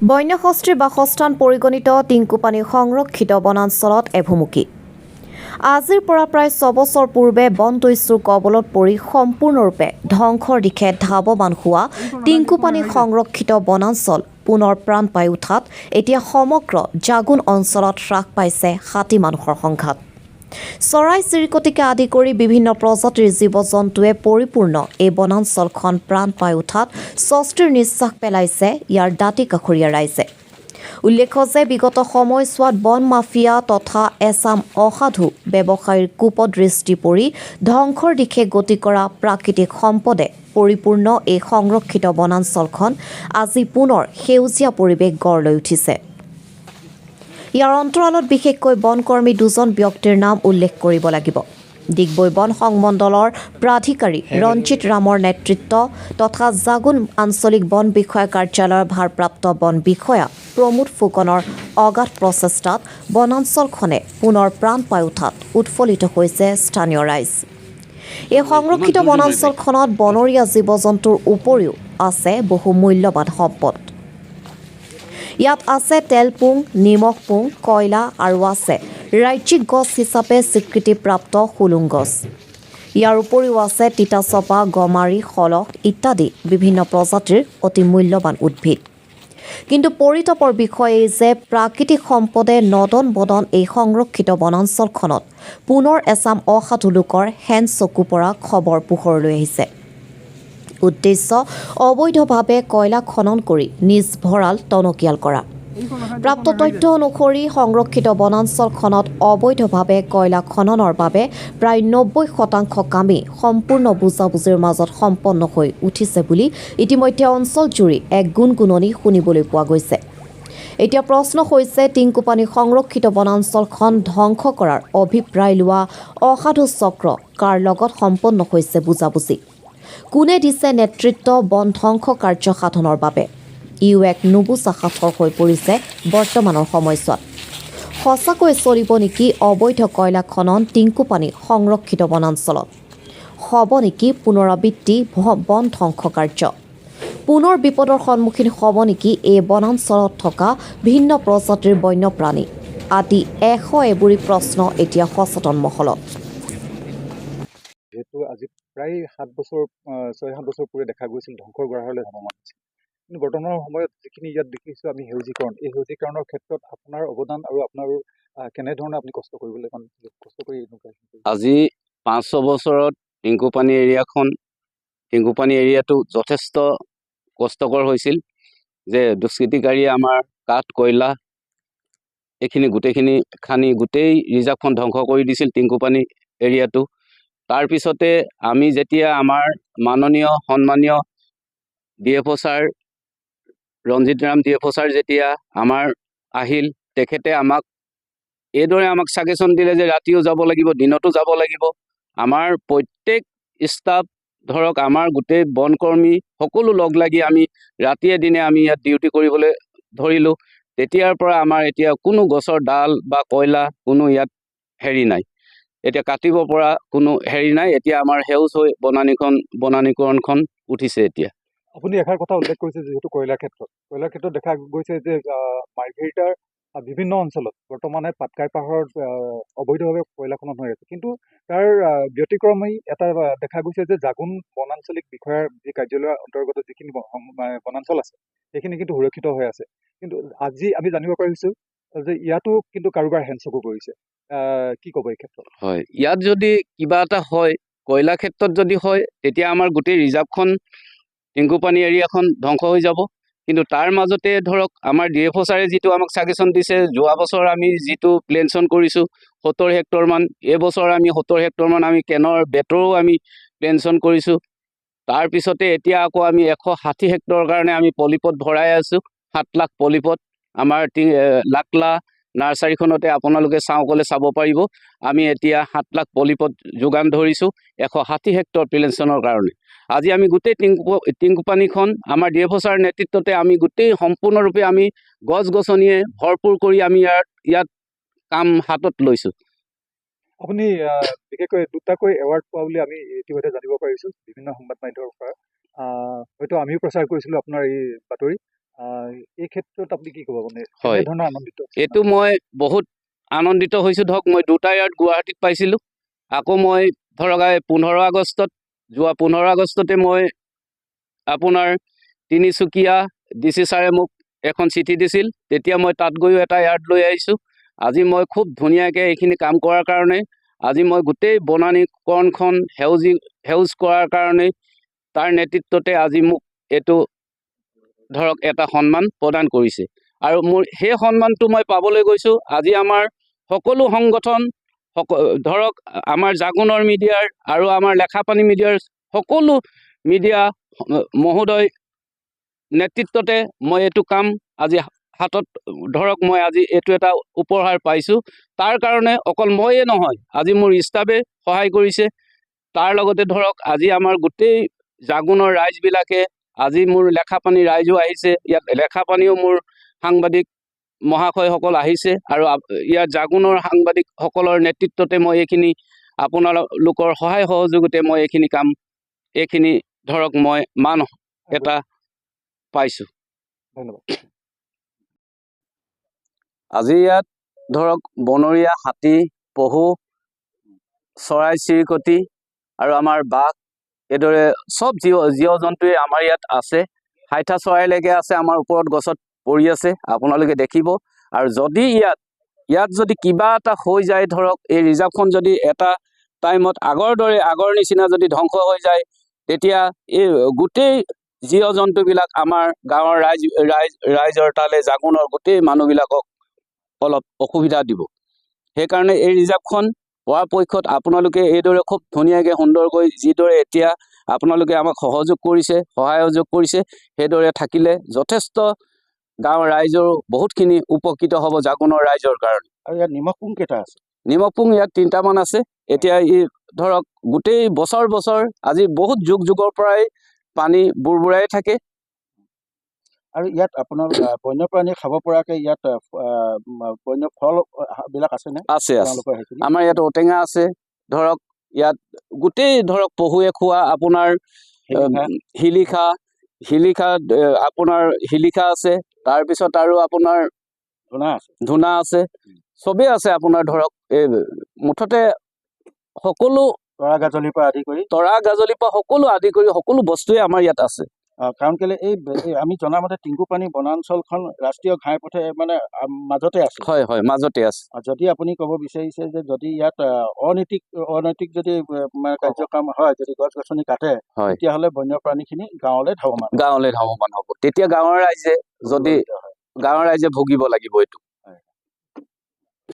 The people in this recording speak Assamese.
বন্যহস্তীৰ বাসস্থান পৰিগণিত টিংকুপানী সংৰক্ষিত বনাঞ্চলত এভুমুকি। আজিৰ পৰা প্ৰায় ৬ বছৰ পূৰ্বে বন দস্যুৰ কবলত পৰি সম্পূৰ্ণৰূপে ধ্বংসৰ দিশে ধাৱমান হোৱা টিংকুপানী সংৰক্ষিত বনাঞ্চল পুনৰ প্ৰাণ পাই উঠাত এতিয়া সমগ্ৰ জাগুন অঞ্চলত হ্ৰাস পাইছে হাতী মানুহৰ সংঘাত। চৰাই চিৰিকটিকে আদি কৰি বিভিন্ন প্ৰজাতিৰ জীৱ জন্তুৱে পৰিপূৰ্ণ এই বনাঞ্চলখন প্ৰাণ পাই উঠাত স্বস্তিৰ নিশ্বাস পেলাইছে ইয়াৰ দাঁতি কাষৰীয়া ৰাইজে। উল্লেখ্য যে বিগত সময়ছোৱাত বন মাফিয়া তথা এছাম অসাধু ব্যৱসায়ীৰ কুপদৃষ্টি পৰি ধ্বংসৰ দিশে গতি কৰা প্ৰাকৃতিক সম্পদে পৰিপূৰ্ণ এই সংৰক্ষিত বনাঞ্চলখন আজি পুনৰ সেউজীয়া পৰিৱেশ গঢ় লৈ উঠিছে। ইয়াৰ অন্তৰালত বিশেষকৈ বনকৰ্মী দুজন ব্যক্তিৰ নাম উল্লেখ কৰিব লাগিব। ডিগবৈ বন সংমণ্ডলৰ প্ৰাধিকাৰী ৰঞ্জিত ৰামৰ নেতৃত্ব তথা জাগুন আঞ্চলিক বন বিষয়া কাৰ্যালয়ৰ ভাৰপ্ৰাপ্ত বন বিষয়া প্ৰমোদ ফুকনৰ অগাধ প্ৰচেষ্টাত বনাঞ্চলখনে পুনৰ প্ৰাণ পাই উঠাত উৎফুল্লিত হৈছে স্থানীয় ৰাইজ। এই সংৰক্ষিত বনাঞ্চলখনত বনৰীয়া জীৱ জন্তুৰ উপৰিও আছে বহু মূল্যৱান সম্পদ। ইয়াত আছে তেলপুং, নিমখ পুং, কয়লা আৰু আছে ৰাজ্যিক গছ হিচাপে স্বীকৃতিপ্ৰাপ্ত হুলুং গছ। ইয়াৰ উপৰিও আছে তিতাচপা, গমাৰি, শলখ ইত্যাদি বিভিন্ন প্ৰজাতিৰ অতি মূল্যৱান উদ্ভিদ। কিন্তু পৰিতাপৰ বিষয় এই যে প্ৰাকৃতিক সম্পদে নদন বদন এই সংৰক্ষিত বনাঞ্চলখনত পুনৰ এছাম অসাধু লোকৰ হেন চকু পৰা খবৰ পোহৰলৈ আহিছে। উদ্দেশ্য অবৈধভাৱে কয়লা খনন কৰি নিজ ভঁৰাল টনকিয়াল কৰা। প্ৰাপ্ত তথ্য অনুসৰি সংৰক্ষিত বনাঞ্চলখনত অবৈধভাৱে কয়লা খননৰ বাবে প্ৰায় ৯০% কামেই সম্পূৰ্ণ বুজাবুজিৰ মাজত সম্পন্ন হৈ উঠিছে বুলি ইতিমধ্যে অঞ্চলজুৰি এক গুণগুণনি শুনিবলৈ পোৱা গৈছে। এতিয়া প্ৰশ্ন হৈছে টিংকুপানী সংৰক্ষিত বনাঞ্চলখন ধ্বংস কৰাৰ অভিপ্ৰায় লোৱা অসাধু চক্ৰ কাৰ লগত সম্পন্ন হৈছে বুজাবুজি। কোনে দিছে নেতৃত্ব বন ধ্বংস কাৰ্য সাধনৰ বাবে? ইও এক নুবুজা সাঁথৰ হৈ পৰিছে বৰ্তমানৰ সময়ছোৱাত। সঁচাকৈ চলিব নেকি অবৈধ কয়লা খনন টিংকুপানী সংৰক্ষিত বনাঞ্চলত? হ'ব নেকি পুনৰাবৃত্তি বন ধ্বংস কাৰ্য? পুনৰ বিপদৰ সন্মুখীন হ'ব নেকি এই বনাঞ্চলত থকা ভিন্ন প্ৰজাতিৰ বন্যপ্ৰাণী আদি এবুৰি প্ৰশ্ন এতিয়া সচেতন মহলত। যেহেতু আজি প্ৰায় 6-7 বছৰ পূৰ্বে দেখা গৈছিল ধ্বংসৰ গৰাহলৈ ধাৱমান হৈছিল। কিন্তু বৰ্তমানৰ সময়ত যিখিনি ইয়াত দেখিছোঁ আমি সেউজীকৰণ, এই সেউজীকৰণৰ ক্ষেত্ৰত আপোনাৰ অৱদান আৰু আপোনাৰ কেনেধৰণে আপুনি কষ্ট কৰিবলৈ কষ্ট কৰি আজি 5-6 বছৰত টিংকুপানী এৰিয়াটো যথেষ্ট কষ্টকৰ হৈছিল। যে দুষ্কৃতিকাৰীয়ে আমাৰ কাঠ, কয়লা এইখিনি গোটেইখিনি খানি গোটেই ৰিজাৰ্ভখন ধ্বংস কৰি দিছিল টিংকুপানী এৰিয়াটো। তাৰপিছতে আমি যেতিয়া আমাৰ মাননীয় সন্মানীয় DFO sir Ranjit Ram DFO sir যেতিয়া আমাৰ আহিল, তেখেতে এইদৰে আমাক ছাজেশ্যন দিলে যে ৰাতিও যাব লাগিব, দিনতো যাব লাগিব। আমাৰ প্ৰত্যেক ষ্টাফ ধৰক আমাৰ গোটেই বনকৰ্মী সকলো লগ লাগি আমি ৰাতিয়ে দিনে আমি ইয়াত ডিউটি কৰিবলৈ ধৰিলোঁ। তেতিয়াৰ পৰা আমাৰ এতিয়া কোনো গছৰ ডাল বা কয়লা কোনো ইয়াত নাই। এতিয়া কাটিব পৰা কোনো নাই। এতিয়া আমাৰ সেউজ হৈ বনানীকৰণখন উঠিছে। এতিয়া আপুনি এষাৰ কথা উল্লেখ কৰিছে যিহেতু কয়লাৰ ক্ষেত্ৰত দেখা গৈছে যে মাৰ্ঘেৰিটাৰ বিভিন্ন অঞ্চলত বৰ্তমানে পাটকাই পাহাৰত অবৈধভাৱে কয়লা খনন হৈ আছে। কিন্তু তাৰ ব্যতিক্ৰমী এটা দেখা গৈছে যে জাগুন বনাঞ্চলিক বিষয়াৰ যি কাৰ্যালয়ৰ অন্তৰ্গত যিখিনি বনাঞ্চল আছে সেইখিনি কিন্তু সুৰক্ষিত হৈ আছে। কিন্তু আজি আমি জানিব পাৰিছোঁ যে ইয়াতো কিন্তু কাৰোবাৰ হেনচকু পৰিছে। কি ক'ব এই ক্ষেত্ৰত? হয়, ইয়াত যদি কিবা এটা হয়, কয়লা ক্ষেত্ৰত যদি হয়, তেতিয়া আমাৰ গোটেই ৰিজাৰ্ভখন টিংকুপানী এৰিয়াখন ধ্বংস হৈ যাব। কিন্তু তাৰ মাজতে ধৰক আমাৰ DFO ছাৰে যিটো আমাক ছাজেশ্যন দিছে, যোৱা বছৰ আমি যিটো প্লেনশ্যন কৰিছোঁ 70 হেক্টৰমান, এইবছৰ আমি 70 হেক্টৰমান আমি কেনৰ বেটৰো আমি প্লেনশ্যন কৰিছোঁ। তাৰপিছতে এতিয়া আকৌ আমি 160 হেক্টৰৰ কাৰণে আমি পলিপথ ভৰাই আছোঁ। 7 লাখ পলিপথ আমাৰ লাকলা নাৰ্চাৰীখনতে আপোনালোকে ক'লে চাব পাৰিব। আমি এতিয়া 7 লাখ পলিপথ যোগান ধৰিছোঁ 160 হেক্টৰ প্লেনশ্যনৰ কাৰণে। আজি আমি গোটেই টিংকুপানীখন আমাৰ DFO ছাৰ নেতৃত্বতে আমি গোটেই সম্পূৰ্ণৰূপে আমি গছ-গছনিয়ে ভৰপূৰ কৰি আমি ইয়াত কাম হাতত লৈছোঁ। আপুনি বিশেষকৈ দুটাকৈ এৱাৰ্ড পোৱা বুলি আমি ইতিমধ্যে জানিব পাৰিছোঁ বিভিন্ন সংবাদ মাধ্যমৰ পৰা। হয়তো আমিও প্ৰচাৰ কৰিছিলোঁ আপোনাৰ এই বাতৰি। এই ক্ষেত্ৰত আপুনি কি ক'ব মানে হয়। কেনেধৰণৰ আনন্দিত? এইটো মই বহুত আনন্দিত হৈছোঁ। ধৰক মই দুটা ইয়াত গুৱাহাটীত পাইছিলোঁ। আকৌ মই ধৰক 15 আগষ্টত যোৱা 15 আগষ্টতে মই আপোনাৰ তিনিচুকীয়া DC ছাৰে মোক এখন চিঠি দিছিল। তেতিয়া মই তাত গৈও এটা ইয়াৰ্ড লৈ আহিছোঁ। আজি মই খুব ধুনীয়াকৈ এইখিনি কাম কৰাৰ কাৰণে আজি মই গোটেই বনানীকৰণখন সেউজ কৰাৰ কাৰণে তাৰ নেতৃত্বতে আজি মোক এইটো ধৰক এটা সন্মান প্ৰদান কৰিছে। আৰু মোৰ সেই সন্মানটো মই পাবলৈ গৈছোঁ আজি আমাৰ সকলো সংগঠন ধৰক আমাৰ জাগোনৰ মিডিয়াৰ আৰু আমাৰ লেখাপানী মিডিয়াৰ সকলো মিডিয়া মহোদয় নেতৃত্বতে মই এইটো কাম আজি হাতত ধৰক মই আজি এইটো এটা উপহাৰ পাইছোঁ। তাৰ কাৰণে অকল ময়ে নহয়, আজি মোৰ ষ্টাফে সহায় কৰিছে। তাৰ লগতে ধৰক আজি আমাৰ গোটেই জাগোনৰ ৰাইজবিলাকে আজি মোৰ লেখাপানী ৰাইজো আহিছে। ইয়াত লেখাপানীও মোৰ সাংবাদিক মহাশয়সকল আহিছে আৰু ইয়াত জাগোনৰ সাংবাদিকসকলৰ নেতৃত্বতে মই এইখিনি আপোনালোকৰ সহায় সহযোগতে মই এইখিনি ধৰক মই মান এটা পাইছোঁ। ধন্যবাদ। আজি ইয়াত ধৰক বনৰীয়া হাতী, পহু, চৰাই চিৰিকটি আৰু আমাৰ বাঘ এইদৰে চব জীৱ জন্তুৱে আমাৰ ইয়াত আছে। হাইঠা চৰাইলৈকে আছে আমাৰ ওপৰত গছত পৰি আছে, আপোনালোকে দেখিব। আৰু যদি ইয়াত যদি কিবা এটা হৈ যায়, ধৰক এই ৰিজাৰ্ভখন যদি এটা টাইমত আগৰ নিচিনা যদি ধ্বংস হৈ যায়, তেতিয়া এই গোটেই জীৱ জন্তুবিলাক আমাৰ গাঁৱৰ ৰাইজৰ তালে জাগোনৰ গোটেই মানুহবিলাকক অলপ অসুবিধা দিব। সেইকাৰণে এই ৰিজাৰ্ভখন পৰাপক্ষত আপোনালোকে এইদৰে খুব ধুনীয়াকৈ সুন্দৰকৈ যিদৰে এতিয়া আপোনালোকে আমাক সহযোগ কৰিছে সেইদৰে থাকিলে যথেষ্ট গাঁৱৰ ৰাইজৰ বহুতখিনি উপকৃত হ'ব জাগোনৰ ৰাইজৰ কাৰণে। আৰু ইয়াত নিমখ পুং কেইটা আছে? নিমখ পুং ইয়াত 3টামান আছে। এতিয়া ধৰক গোটেই বছৰ আজি বহুত যুগৰ পৰাই পানী বুৰবুৰাই থাকে। আৰু ইয়াত আপোনাৰ বন্যপ্ৰাণী খাব পৰাকৈ ইয়াত বন্য ফল বিলাক আছেনে? আছে। তেওঁলোকৰ সেইখিনি আমাৰ ইয়াত ঔটেঙা আছে। ধৰক ইয়াত গোটেই ধৰক পহুৱে খোৱা আপোনাৰ শিলিখা আপোনাৰ শিলিখা আছে। তাৰপিছত আৰু আপোনাৰ ধূনা আছে, চবেই আছে আপোনাৰ ধৰক এই মুঠতে সকলো তৰা গাজলিৰ পৰা আদি কৰি সকলো বস্তুৱে আমাৰ ইয়াত আছে। কাৰণ কেলে এই আমি জনামতে টিংকুপানী বনাঞ্চলখন ৰাষ্ট্ৰীয় ঘাইপথে মানে মাজতে আছে। হয়, মাজতে আছে। যদি আপুনি ক'ব বিচাৰিছে যে যদি ইয়াত অনৈতিক যদি কাৰ্যক্ৰম হয়, যদি গছ গছনি কাটে, তেতিয়াহ'লে বন্যপ্ৰাণীখিনি গাঁৱলৈ ধাৱমান হ'ব। তেতিয়া গাঁৱৰ ৰাইজে ভুগিব লাগিব এইটো।